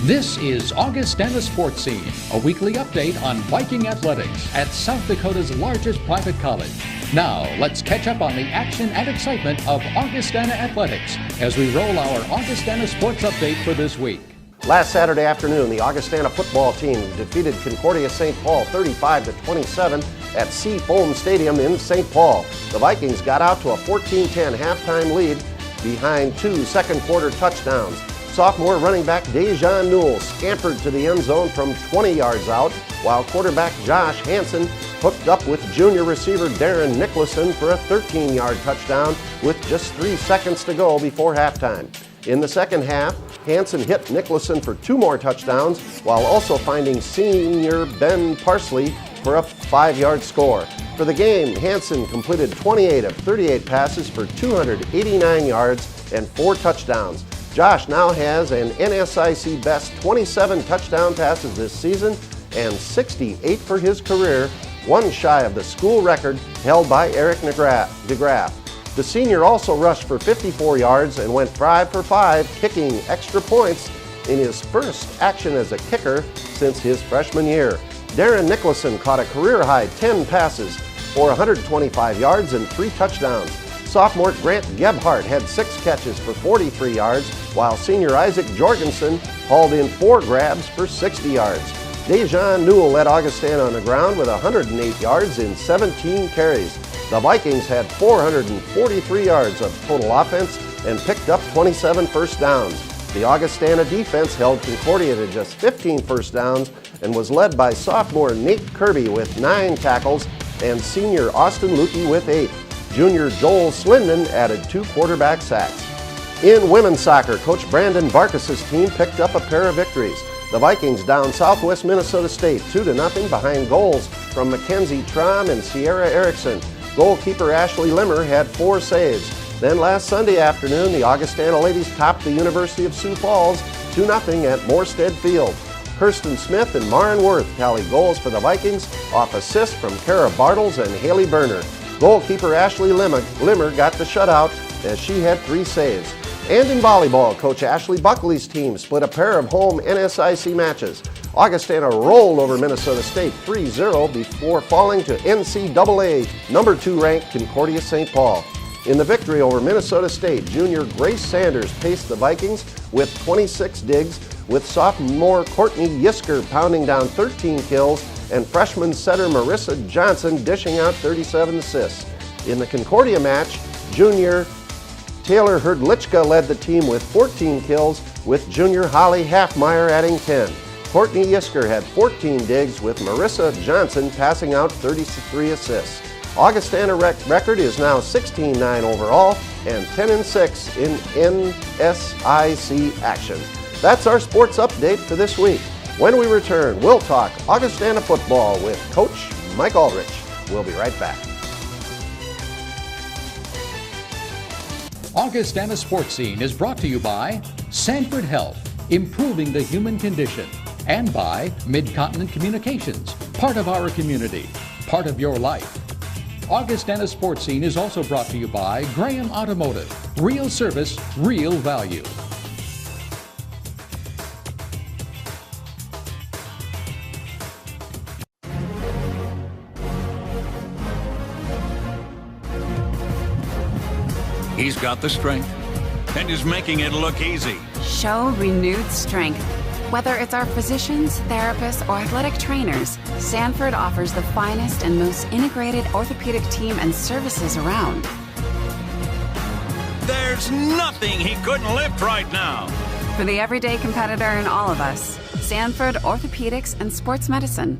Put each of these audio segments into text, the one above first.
This is Augustana Sportscene, a weekly update on Viking Athletics at South Dakota's largest private college. Now, let's catch up on the action and excitement of Augustana Athletics as we roll our Augustana Sports Update for this week. Last Saturday afternoon, the Augustana football team defeated Concordia St. Paul 35-27 at Seafoam Stadium in St. Paul. The Vikings got out to a 14-10 halftime lead behind two second-quarter touchdowns. Sophomore running back Dejan Newell scampered to the end zone from 20 yards out, while quarterback Josh Hansen hooked up with junior receiver Darren Nicholson for a 13-yard touchdown with just 3 seconds to go before halftime. In the second half, Hansen hit Nicholson for 2 more touchdowns, while also finding senior Ben Parsley for a 5-yard score. For the game, Hansen completed 28 of 38 passes for 289 yards and 4 touchdowns. Josh now has an NSIC best 27 touchdown passes this season and 68 for his career, one shy of the school record held by Eric DeGraff. The senior also rushed for 54 yards and went 5 for 5, kicking extra points in his first action as a kicker since his freshman year. Darren Nicholson caught a career-high 10 passes for 125 yards and 3 touchdowns. Sophomore Grant Gebhardt had 6 catches for 43 yards, while senior Isaac Jorgensen hauled in 4 grabs for 60 yards. Dejan Newell led Augustana on the ground with 108 yards in 17 carries. The Vikings had 443 yards of total offense and picked up 27 first downs. The Augustana defense held Concordia to just 15 first downs and was led by sophomore Nate Kirby with 9 tackles and senior Austin Lukey with 8. Junior Joel Slinden added 2 quarterback sacks. In women's soccer, Coach Brandon Barkas's team picked up a pair of victories. The Vikings downed Southwest Minnesota State 2-0 behind goals from Mackenzie Trom and Sierra Erickson. Goalkeeper Ashley Limmer had 4 saves. Then last Sunday afternoon, the Augustana ladies topped the University of Sioux Falls 2-0 at Morstead Field. Kirsten Smith and Maren Worth tallied goals for the Vikings off assists from Kara Bartles and Haley Berner. Goalkeeper Ashley Limmer got the shutout as she had 3 saves. And in volleyball, Coach Ashley Buckley's team split a pair of home NSIC matches. Augustana rolled over Minnesota State 3-0 before falling to NCAA number 2 ranked Concordia St. Paul. In the victory over Minnesota State, junior Grace Sanders paced the Vikings with 26 digs, with sophomore Courtney Yisker pounding down 13 kills and freshman setter Marissa Johnson dishing out 37 assists. In the Concordia match, junior Taylor Herdlichka led the team with 14 kills, with junior Holly Halfmeyer adding 10. Courtney Yisker had 14 digs, with Marissa Johnson passing out 33 assists. Augustana record is now 16-9 overall and 10-6 in NSIC action. That's our sports update for this week. When we return, we'll talk Augustana football with Coach Mike Aldrich. We'll be right back. Augustana Sportscene is brought to you by SANFORD Health, improving the human condition, and by Mid-Continent Communications, part of our community, part of your life. Augustana Sportscene is also brought to you by Graham Automotive, real service, real value. He's got the strength and is making it look easy. Show renewed strength. Whether it's our physicians, therapists, or athletic trainers, SANFORD offers the finest and most integrated orthopedic team and services around. There's nothing he couldn't lift right now. For the everyday competitor in all of us, SANFORD Orthopedics and Sports Medicine.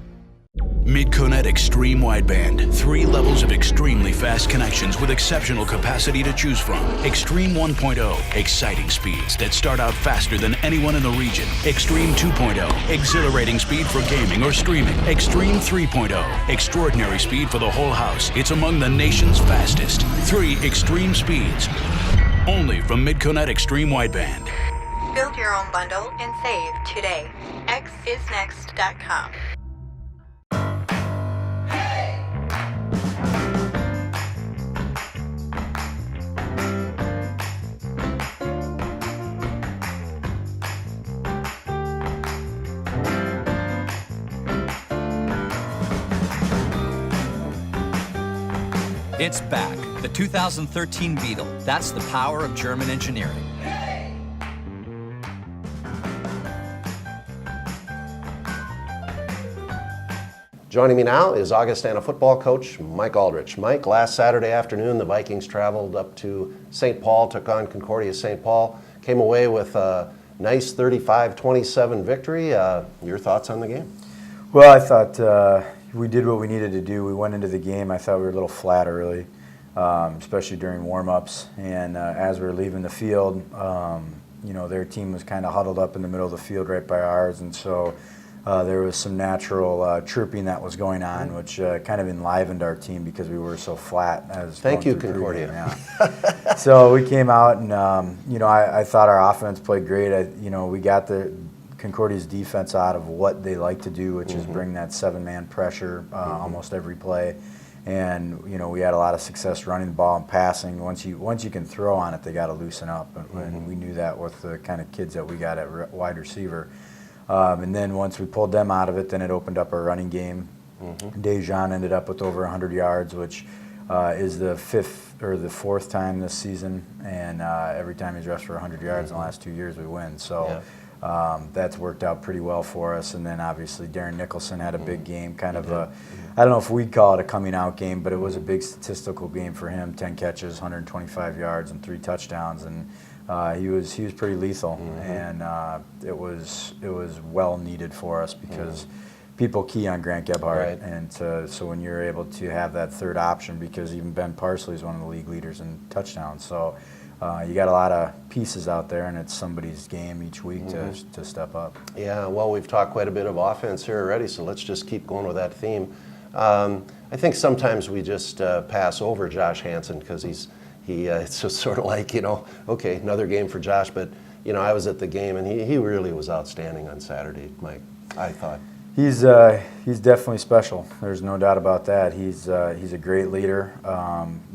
Mid-Connect Extreme Wideband. 3 levels of extremely fast connections with exceptional capacity to choose from. Extreme 1.0, exciting speeds that start out faster than anyone in the region. Extreme 2.0, exhilarating speed for gaming or streaming. Extreme 3.0, extraordinary speed for the whole house. It's among the nation's fastest. 3 extreme speeds. Only from Mid-Connect Extreme Wideband. Build your own bundle and save today. xisnext.com. It's back, the 2013 Beetle. That's the power of German engineering. Joining me now is Augustana football coach Mike Aldrich. Mike, last Saturday afternoon the Vikings traveled up to St. Paul, took on Concordia St. Paul, came away with a nice 35-27 victory. Your thoughts on the game? Well, I thought we did what we needed to do. We went into the game, I thought we were a little flat early, especially during warm-ups. And as we were leaving the field, you know, their team was kind of huddled up in the middle of the field right by ours. And so there was some natural chirping that was going on, which kind of enlivened our team because we were so flat. Thank you, Concordia. Yeah. So we came out and, you know, I thought our offense played great. You know, we got the Concordia's defense out of what they like to do, which is bring that 7-man pressure almost every play. And, you know, we had a lot of success running the ball and passing. Once you can throw on it, they got to loosen up. And we knew that with the kind of kids that we got at wide receiver. And then once we pulled them out of it, then it opened up our running game. Dejan ended up with over 100 yards, which is the fourth time this season. And every time he's rushed for 100 yards in the last 2 years, we win. So. That's worked out pretty well for us. And then obviously Darren Nicholson had a big game, kind of a, I don't know if we'd call it a coming out game, but it was a big statistical game for him. 10 catches, 125 yards, and 3 touchdowns, and he was pretty lethal. And it was well needed for us because people key on Grant Gebhardt, and so when you're able to have that third option, because even Ben Parsley is one of the league leaders in touchdowns, so. You got a lot of pieces out there, and it's somebody's game each week to step up. Yeah, well, we've talked quite a bit of offense here already, so let's just keep going with that theme. I think sometimes we just pass over Josh Hansen because it's just sort of like, you know, okay, another game for Josh, but, you know, I was at the game, and he really was outstanding on Saturday, Mike, I thought. He's definitely special. There's no doubt about that. He's a great leader.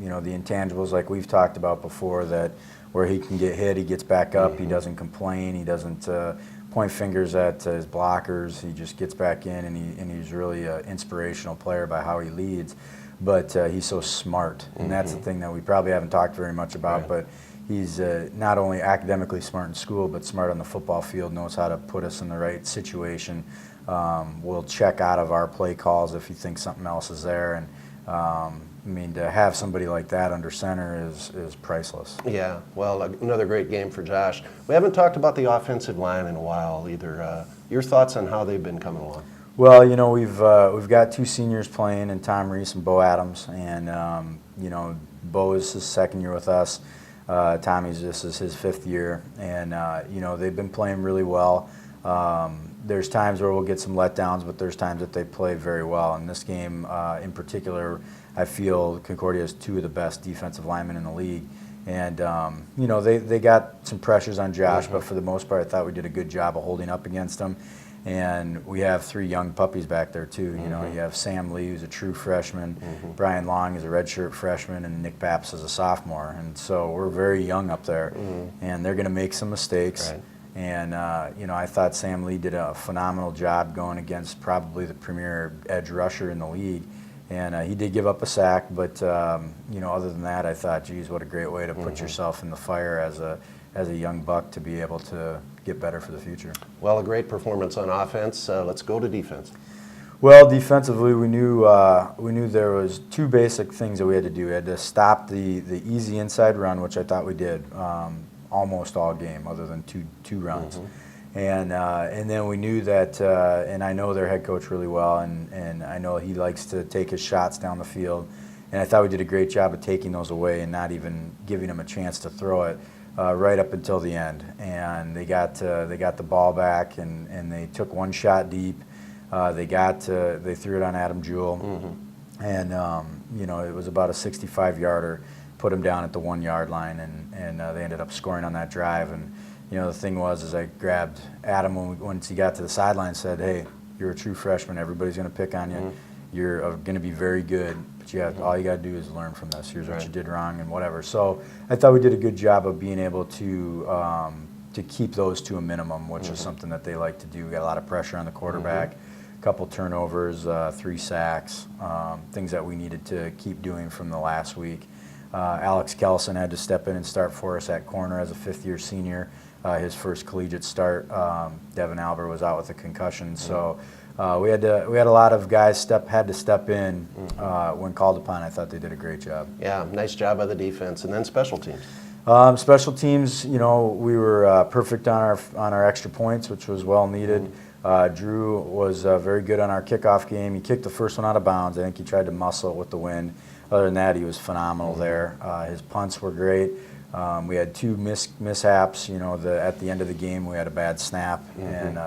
You know, the intangibles like we've talked about before, that where he can get hit, he gets back up. He doesn't complain. He doesn't point fingers at his blockers. He just gets back in, and he's really an inspirational player by how he leads. But he's so smart, and that's the thing that we probably haven't talked very much about. But he's not only academically smart in school, but smart on the football field. Knows how to put us in the right situation. We'll check out of our play calls if he thinks something else is there, and I mean, to have somebody like that under center is priceless. Yeah, well, another great game for Josh. We haven't talked about the offensive line in a while either. Your thoughts on how they've been coming along? Well, you know, we've got 2 seniors playing, and Tom Reese and Bo Adams, and you know, Bo is his 2nd year with us. This is his 5th year, and you know, they've been playing really well. There's times where we'll get some letdowns, but there's times that they play very well. In this game in particular, I feel Concordia has 2 of the best defensive linemen in the league. And, you know, they got some pressures on Josh, but for the most part, I thought we did a good job of holding up against them. And we have 3 young puppies back there, too. You know, you have Sam Lee, who's a true freshman, Brian Long is a redshirt freshman, and Nick Papps is a sophomore. And so we're very young up there, and they're going to make some mistakes. And, you know, I thought Sam Lee did a phenomenal job going against probably the premier edge rusher in the league. And he did give up a sack, but, you know, other than that, I thought, geez, what a great way to put yourself in the fire as a young buck to be able to get better for the future. Well, a great performance on offense. Let's go to defense. Well, defensively, we knew there was 2 basic things that we had to do. We had to stop the easy inside run, which I thought we did. Almost all game, other than two runs, and then we knew that, and I know their head coach really well, and I know he likes to take his shots down the field, and I thought we did a great job of taking those away and not even giving him a chance to throw it right up until the end. And they got the ball back, and they took 1 shot deep. They threw it on Adam Jewell, and you know, it was about a 65-yarder. Put him down at the 1-yard line, and they ended up scoring on that drive. And you know, the thing was, I grabbed Adam once he got to the sideline, said, "Hey, you're a true freshman. Everybody's going to pick on you. You're going to be very good, but all you got to do is learn from this. Here's what you did wrong, and whatever." So I thought we did a good job of being able to keep those to a minimum, which is something that they like to do. We got a lot of pressure on the quarterback. couple turnovers, 3 sacks, things that we needed to keep doing from the last week. Alex Kelson had to step in and start for us at corner as a 5th-year senior. His first collegiate start. Devin Albert was out with a concussion, so we had a lot of guys had to step in when called upon. I thought they did a great job. Yeah, nice job by the defense. And then special teams. Special teams, we were perfect on our extra points, which was well needed. Drew was very good on our kickoff game. He kicked the first one out of bounds. I think he tried to muscle it with the wind. Other than that, he was phenomenal there. His punts were great. We had 2 mishaps. At the end of the game, we had a bad snap, and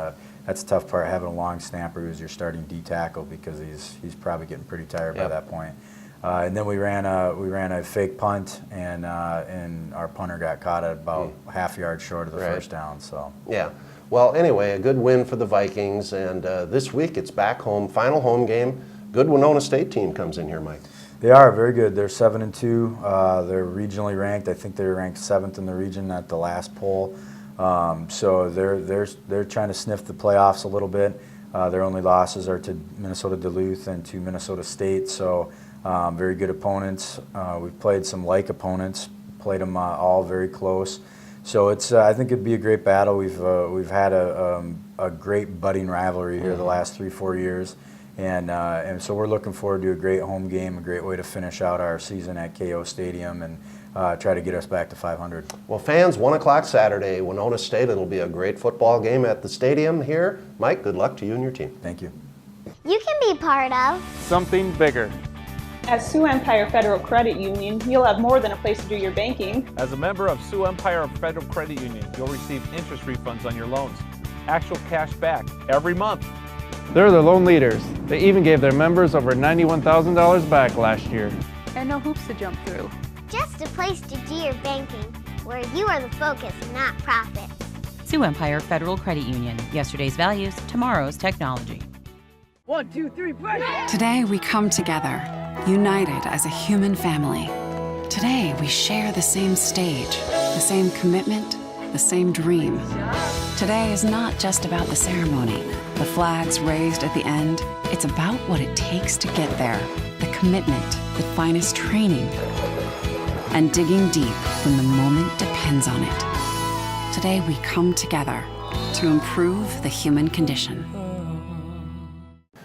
that's the tough part, having a long snapper who's your starting D tackle, because he's probably getting pretty tired by that point. And then we ran a fake punt, and our punter got caught at about half yard short of the first down. So yeah. Well, anyway, a good win for the Vikings, and this week it's back home, final home game. Good Winona State team comes in here, Mike. They are very good. They're 7-2. They're regionally ranked. I think they were ranked 7th in the region at the last poll. So they're trying to sniff the playoffs a little bit. Their only losses are to Minnesota Duluth and to Minnesota State. So very good opponents. We've played some like opponents. Played them all very close. So I think it'd be a great battle. We've had a great budding rivalry here the last 3-4 years. And so we're looking forward to a great home game, a great way to finish out our season at KO Stadium and try to get us back to 500. Well, fans, 1 o'clock Saturday, Winona State. It'll be a great football game at the stadium here. Mike, good luck to you and your team. Thank you. You can be part of something bigger. At Sioux Empire Federal Credit Union, you'll have more than a place to do your banking. As a member of Sioux Empire Federal Credit Union, you'll receive interest refunds on your loans, actual cash back every month. They're the loan leaders. They even gave their members over $91,000 back last year. And no hoops to jump through. Just a place to do your banking, where you are the focus, not profits. Sioux Empire Federal Credit Union. Yesterday's values, tomorrow's technology. 1, 2, 3, break! Today we come together, united as a human family. Today we share the same stage, the same commitment, the same dream. Today is not just about the ceremony, the flags raised at the end. It's about what it takes to get there, the commitment, the finest training, and digging deep when the moment depends on it. Today we come together to improve the human condition.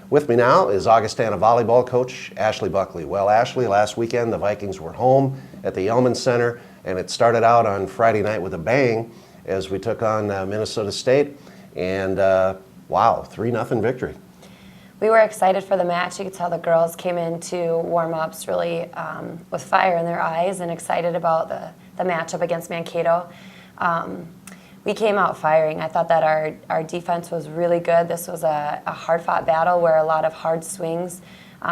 With me now is Augustana volleyball coach Ashley Buckley. Well, Ashley, last weekend the Vikings were home at the Yelman Center, and it started out on Friday night with a bang as we took on Minnesota State, and wow, 3-0 victory. We were excited for the match. You could tell the girls came into warm-ups really with fire in their eyes and excited about the matchup against Mankato. We came out firing. I thought that our defense was really good. This was a hard-fought battle where a lot of hard swings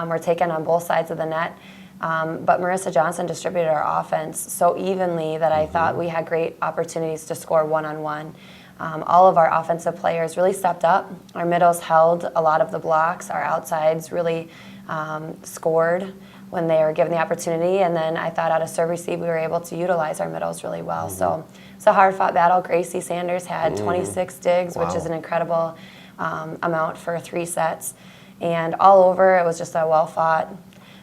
were taken on both sides of the net. But Marissa Johnson distributed our offense so evenly that I thought we had great opportunities to score one-on-one. All of our offensive players really stepped up. Our middles held a lot of the blocks. Our outsides really scored when they were given the opportunity. And then I thought out of serve receive, we were able to utilize our middles really well. So it's a hard-fought battle. Gracie Sanders had 26 digs, which is an incredible amount for 3 sets. And all over, it was just a well-fought,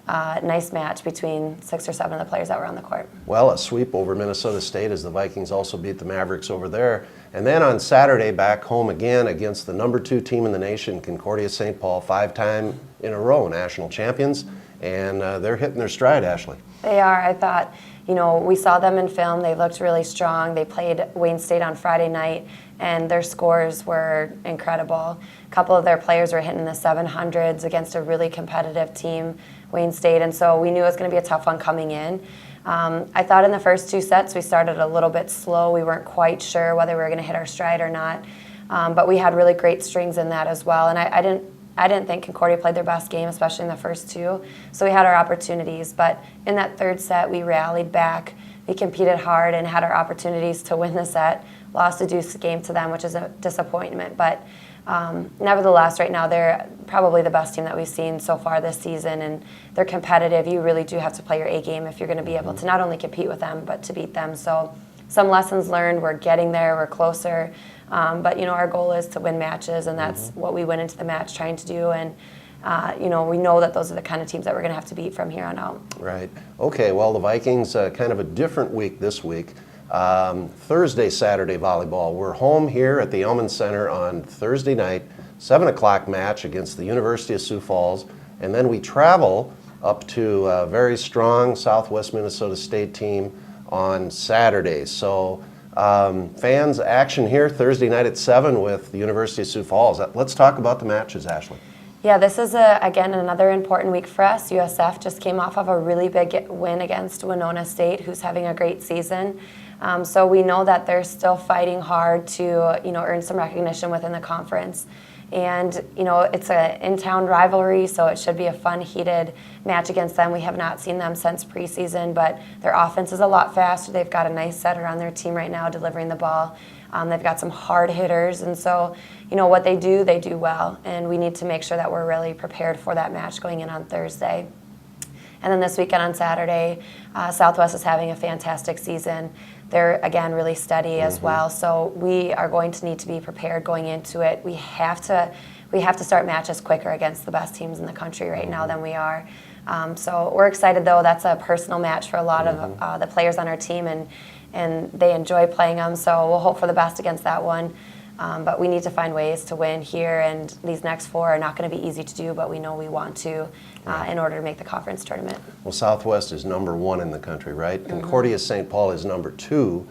nice match between 6 or 7 of the players that were on the court. Well, a sweep over Minnesota State as the Vikings also beat the Mavericks over there. And then on Saturday, back home again against the number 2 team in the nation, Concordia St. Paul, 5-time in a row national champions. And they're hitting their stride, Ashley. They are. I thought, we saw them in film. They looked really strong. They played Wayne State on Friday night, and their scores were incredible. A couple of their players were hitting the 700s against a really competitive team, Wayne State, and so we knew it was going to be a tough one coming in. I thought in the first 2 sets we started a little bit slow. We weren't quite sure whether we were going to hit our stride or not, but we had really great strings in that as well, and I didn't think Concordia played their best game, especially in the first 2. So we had our opportunities. But in that 3rd set, we rallied back. We competed hard and had our opportunities to win the set. Lost a deuce game to them, which is a disappointment. But nevertheless, right now, they're probably the best team that we've seen so far this season. And they're competitive. You really do have to play your A game if you're going to be able to not only compete with them, but to beat them. So some lessons learned. We're getting there. We're closer. But, our goal is to win matches, and that's what we went into the match trying to do. And, we know that those are the kind of teams that we're going to have to beat from here on out. Right. Okay, well, the Vikings, kind of a different week this week. Thursday, Saturday volleyball. We're home here at the Elman Center on Thursday night, 7 o'clock match against the University of Sioux Falls. And then we travel up to a very strong Southwest Minnesota State team on Saturday. So fans, action here Thursday night at 7 with the University of Sioux Falls. Let's talk about the matches, Ashley. Yeah, this is, again, another important week for us. USF just came off of a really big win against Winona State, who's having a great season. So we know that they're still fighting hard to, earn some recognition within the conference. And, it's an in-town rivalry, so it should be a fun, heated match against them. We have not seen them since preseason, but their offense is a lot faster. They've got a nice setter on their team right now delivering the ball. They've got some hard hitters, and so, what they do well. And we need to make sure that we're really prepared for that match going in on Thursday. And then this weekend on Saturday, Southwest is having a fantastic season. They're, again, really steady as well. So we are going to need to be prepared going into it. We have to start matches quicker against the best teams in the country right now than we are. So we're excited, though. That's a personal match for a lot of the players on our team, and they enjoy playing them. So we'll hope for the best against that one. But we need to find ways to win here, and these next 4 are not going to be easy to do, but we know we want to in order to make the conference tournament. Well, Southwest is number 1 in the country, right? Concordia St. Paul is number 2.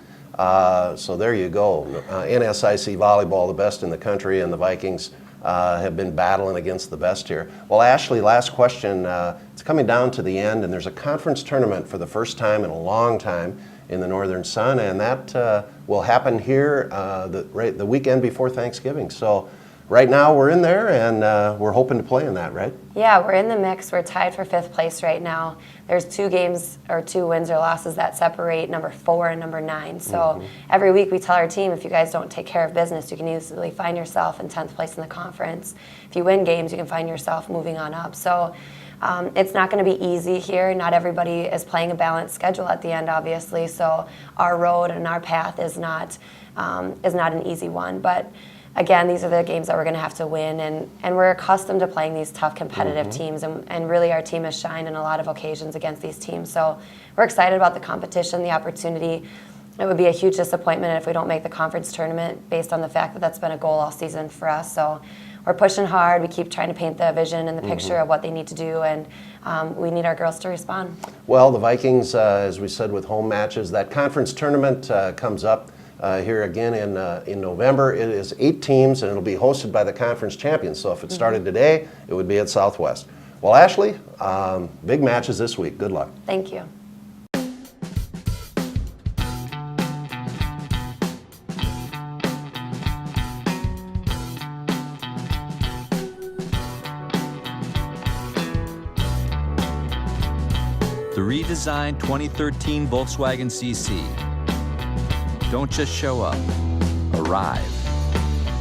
So there you go. NSIC volleyball, the best in the country, and the Vikings have been battling against the best here. Well, Ashley, last question. It's coming down to the end, and there's a conference tournament for the first time in a long time in the Northern Sun, and that will happen here the weekend before Thanksgiving. So right now we're in there, and we're hoping to play in that, right? Yeah, we're in the mix. We're tied for 5th place right now. There's 2 games or 2 wins or losses that separate number 4 and number 9. So every week we tell our team, if you guys don't take care of business, you can easily find yourself in 10th place in the conference. If you win games, you can find yourself moving on up. So it's not going to be easy here. Not everybody is playing a balanced schedule at the end, obviously. So our road and our path is not an easy one. But again, these are the games that we're going to have to win, and we're accustomed to playing these tough competitive teams, and really our team has shined in a lot of occasions against these teams. So we're excited about the competition, the opportunity. It would be a huge disappointment if we don't make the conference tournament based on the fact that that's been a goal all season for us. So we're pushing hard. We keep trying to paint the vision and the picture of what they need to do, and we need our girls to respond. Well, the Vikings, as we said, with home matches, that conference tournament comes up here again in November. It is 8 teams, and it'll be hosted by the conference champions. So if it started today, it would be at Southwest. Well, Ashley, big matches this week. Good luck. Thank you. The redesigned 2013 Volkswagen CC. Don't just show up, arrive.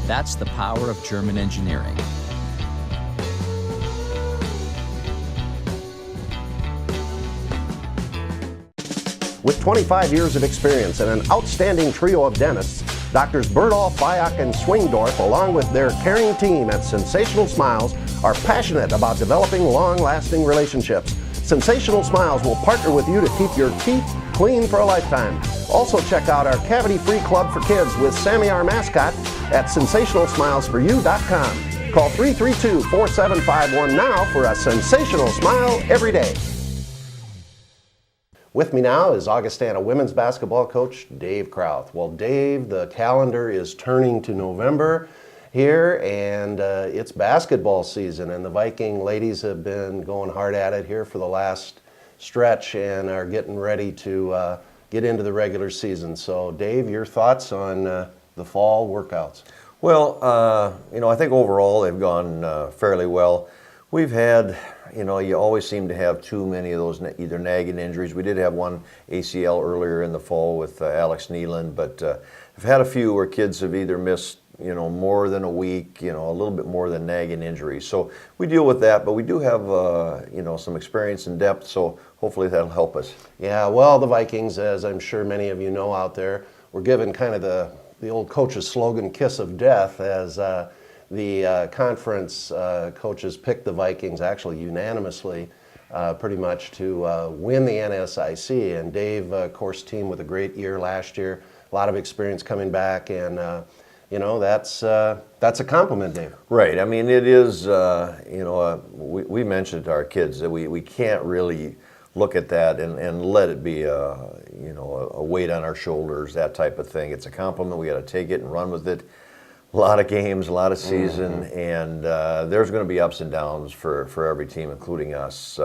That's the power of German engineering. With 25 years of experience and an outstanding trio of dentists, Doctors Bertolf, Bayak, and Swingdorf, along with their caring team at Sensational Smiles, are passionate about developing long-lasting relationships. Sensational Smiles will partner with you to keep your teeth clean for a lifetime. Also check out our cavity-free club for kids with Sammy our mascot at sensationalsmilesforyou.com. Call 332-4751 now for a sensational smile every day. With me now is Augustana women's basketball coach Dave Krauth. Well, Dave, the calendar is turning to November here, and it's basketball season, and the Viking ladies have been going hard at it here for the last stretch and are getting ready to get into the regular season. So, Dave, your thoughts on the fall workouts? Well, I think overall they've gone fairly well. We've had, you always seem to have too many of those either nagging injuries. We did have one ACL earlier in the fall with Alex Neeland, but I've had a few where kids have either missed, more than a week, a little bit more than nagging injuries. So we deal with that, but we do have, some experience and depth, so hopefully that'll help us. Yeah, well, the Vikings, as I'm sure many of you know out there, were given kind of the the old coach's slogan, "Kiss of Death," as the conference coaches picked the Vikings actually unanimously pretty much to win the NSIC. And Dave, of course, team with a great year last year, a lot of experience coming back, and you know, that's a compliment, Dave. Right. I mean, it is. You know, we mentioned to our kids that we can't really look at that and let it be you know, a weight on our shoulders, that type of thing. It's a compliment. We got to take it and run with it. A lot of games, a lot of season, and there's going to be ups and downs for every team, including us.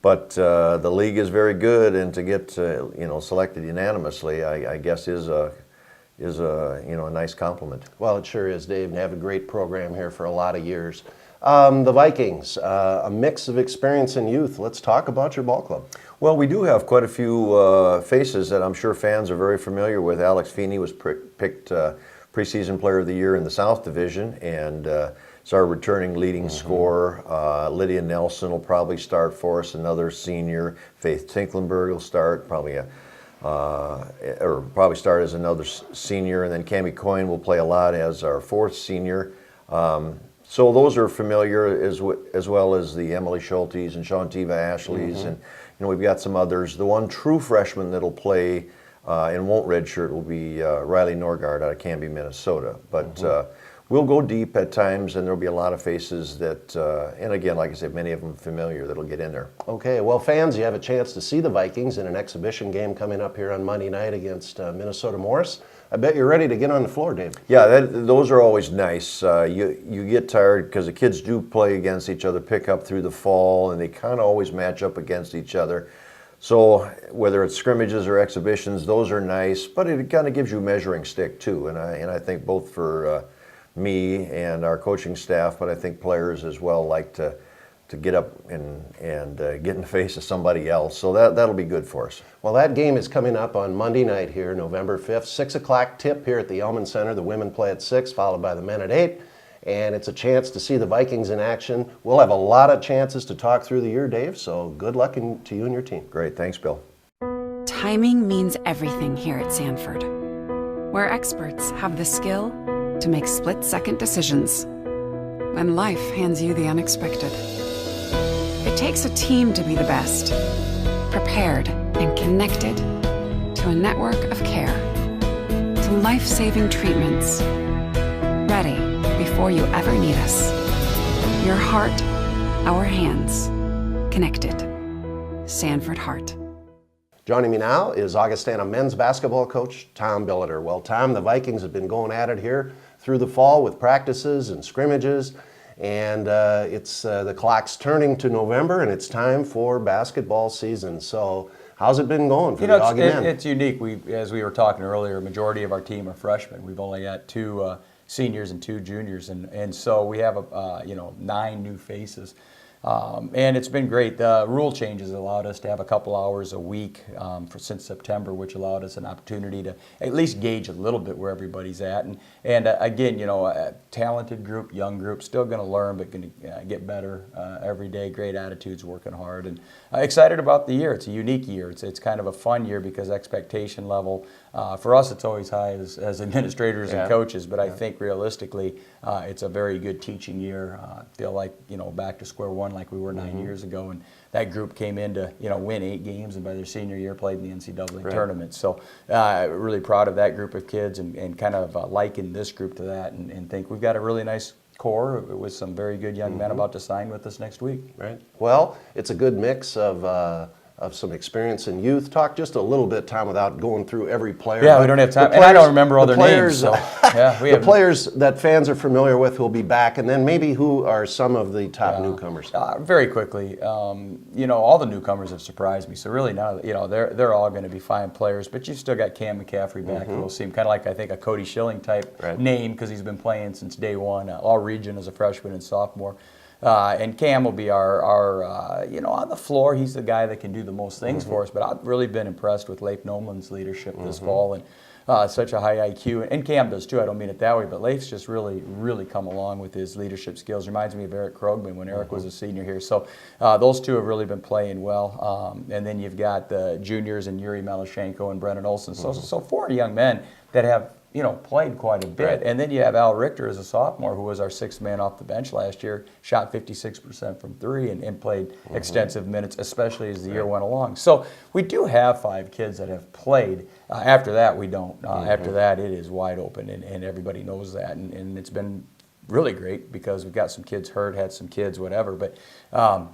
But the league is very good, and to get you know, selected unanimously, I guess is a you know, a nice compliment. Well, it sure is, Dave. And have a great program here for a lot of years. The Vikings, a mix of experience and youth. Let's talk about your ball club. Well, we do have quite a few faces that I'm sure fans are very familiar with. Alex Feeney was picked preseason player of the year in the South Division, and is our returning leading scorer. Lydia Nelson will probably start for us, another senior. Faith Tinklenberg will start, probably start as another senior, and then Cammie Coyne will play a lot as our fourth senior. So those are familiar, as well as the Emily Schultes and Shantiva Ashleys, and you know, we've got some others. The one true freshman that'll play and won't redshirt will be Riley Norgard out of Canby, Minnesota. But we'll go deep at times, and there'll be a lot of faces that, and again, like I said, many of them familiar that'll get in there. Okay, well, fans, you have a chance to see the Vikings in an exhibition game coming up here on Monday night against Minnesota Morris. I bet you're ready to get on the floor, Dave. Yeah, those are always nice. You get tired because the kids do play against each other, pick up through the fall, and they kind of always match up against each other. So whether it's scrimmages or exhibitions, those are nice, but it kind of gives you a measuring stick too. And I think both for me and our coaching staff, but I think players as well, like to get up and get in the face of somebody else. So that'll be good for us. Well, that game is coming up on Monday night here, November 5th, 6 o'clock tip here at the Elman Center. The women play at 6, followed by the men at 8. And it's a chance to see the Vikings in action. We'll have a lot of chances to talk through the year, Dave, so good luck to you and your team. Great, thanks, Bill. Timing means everything here at Sanford, where experts have the skill to make split-second decisions when life hands you the unexpected. It takes a team to be the best, prepared and connected to a network of care, to life-saving treatments, ready before you ever need us. Your heart, our hands, connected. Sanford Heart. Joining me now is Augustana men's basketball coach Tom Billiter. Well, Tom, the Vikings have been going at it here through the fall with practices and scrimmages, and it's the clock's turning to November, and it's time for basketball season. So how's it been going for the Augie men? It's unique. As we were talking earlier, a majority of our team are freshmen. We've only got 2 seniors and 2 juniors, and so we have 9 new faces. And it's been great. The rule changes allowed us to have a couple hours a week since September, which allowed us an opportunity to at least gauge a little bit where everybody's at. And again, a talented group, young group, still going to learn, but going to get better every day. Great attitudes, working hard, and excited about the year. It's a unique year. It's kind of a fun year because expectation level for us, it's always high as administrators and coaches. But I think realistically, it's a very good teaching year. I feel like back to square one, like we were 9 years ago, and that group came in to win 8 games, and by their senior year played in the NCAA tournament. So really proud of that group of kids, and kind of liken this group to that, and think we've got a really nice core with some very good young men about to sign with us next week. Right. Well, it's a good mix of some experience in youth. Talk just a little bit, Tom, without going through every player. Yeah, we don't have time, and I don't remember all their names. So, the players that fans are familiar with will be back, and then maybe who are some of the top newcomers? Very quickly, all the newcomers have surprised me. So really now, they're all going to be fine players, but you've still got Cam McCaffrey back, who will seem kind of like, I think, a Cody Schilling type name, because he's been playing since day one, all region as a freshman and sophomore. And Cam will be our on the floor, he's the guy that can do the most things for us. But I've really been impressed with Leif Nolan's leadership this fall, and such a high IQ. And Cam does too, I don't mean it that way, but Leif's just really, really come along with his leadership skills. Reminds me of Eric Krogman when Eric was a senior here. So those two have really been playing well. And then you've got the juniors and Yuri Maloshenko and Brennan Olson. So 4 young men that have you know, played quite a bit. Right. And then you have Al Richter as a sophomore, who was our 6th man off the bench last year, shot 56% from 3 and played extensive minutes, especially as the year went along. So we do have 5 kids that have played. After that, we don't. After that, it is wide open, and everybody knows that. And it's been really great because we've got some kids hurt, had some kids, whatever, but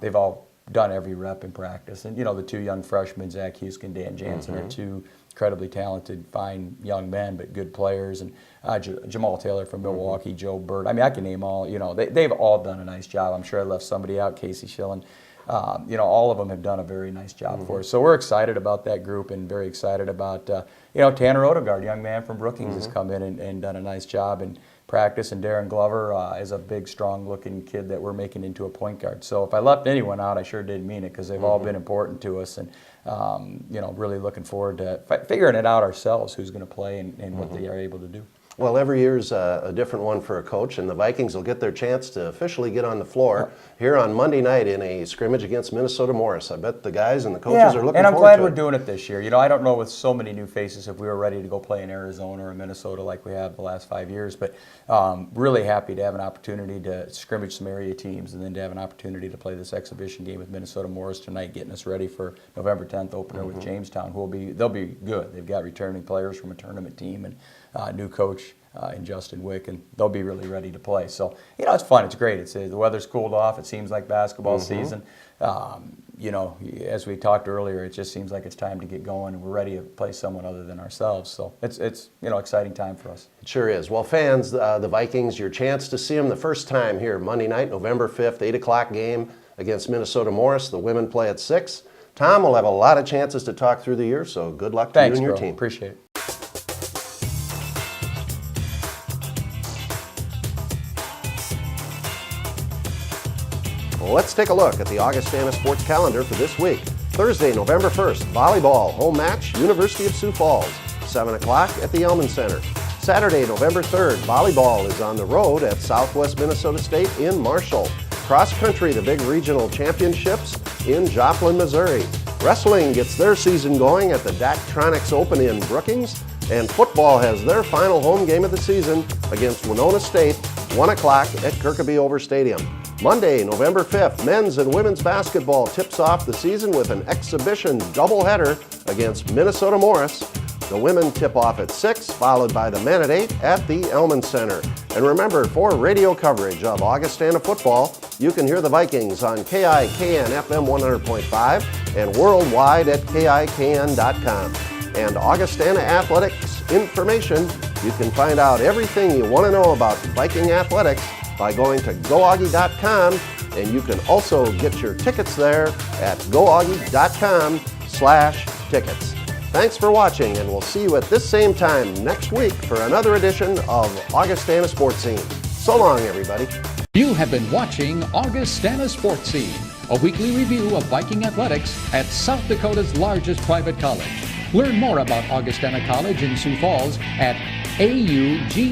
they've all done every rep in practice. And, you know, the 2 young freshmen, Zach Huskin, Dan Jansen, are 2 incredibly talented, fine young men, but good players. And Jamal Taylor from Milwaukee, Joe Bird. I mean, I can name all, you know, they've all done a nice job. I'm sure I left somebody out, Casey Schillen. You know, all of them have done a very nice job for us. So we're excited about that group and very excited about, you know, Tanner Odegaard, young man from Brookings, has come in and done a nice job in practice. And Darren Glover is a big, strong-looking kid that we're making into a point guard. So if I left anyone out, I sure didn't mean it, because they've all been important to us. And, you know, really looking forward to figuring it out ourselves, who's going to play and what they are able to do. Well, every year's a different one for a coach, and the Vikings will get their chance to officially get on the floor here on Monday night in a scrimmage against Minnesota Morris. I bet the guys and the coaches are looking forward to it. And I'm glad we're doing it this year. You know, I don't know with so many new faces if we were ready to go play in Arizona or Minnesota like we have the last 5 years, but really happy to have an opportunity to scrimmage some area teams and then to have an opportunity to play this exhibition game with Minnesota Morris tonight, getting us ready for November 10th opener with Jamestown, they'll be good. They've got returning players from a tournament team and new coach in Justin Wick, and they'll be really ready to play. So, you know, it's fun. It's great. The weather's cooled off. It seems like basketball season. You know, as we talked earlier, it just seems like it's time to get going, and we're ready to play someone other than ourselves. So it's you know, exciting time for us. It sure is. Well, fans, the Vikings, your chance to see them the first time here Monday night, November 5th, 8 o'clock game against Minnesota Morris. The women play at 6. Tom will have a lot of chances to talk through the year, so good luck to you and your team. Appreciate it. Well, let's take a look at the Augustana sports calendar for this week. Thursday, November 1st, volleyball, home match, University of Sioux Falls, 7 o'clock at the Elman Center. Saturday, November 3rd, volleyball is on the road at Southwest Minnesota State in Marshall. Cross country, the big regional championships in Joplin, Missouri. Wrestling gets their season going at the Daktronics Open in Brookings. And football has their final home game of the season against Winona State, 1 o'clock at Kirkaby-Over Stadium. Monday, November 5th, men's and women's basketball tips off the season with an exhibition doubleheader against Minnesota Morris. The women tip off at 6, followed by the men at 8 at the Elman Center. And remember, for radio coverage of Augustana football, you can hear the Vikings on KIKN FM 100.5 and worldwide at KIKN.com. And Augustana Athletics information, you can find out everything you want to know about Viking Athletics by going to GoAugie.com, and you can also get your tickets there at GoAugie.com/tickets. Thanks for watching, and we'll see you at this same time next week for another edition of Augustana Sportscene. So long, everybody. You have been watching Augustana Sportscene, a weekly review of Viking Athletics at South Dakota's largest private college. Learn more about Augustana College in Sioux Falls at augie.edu.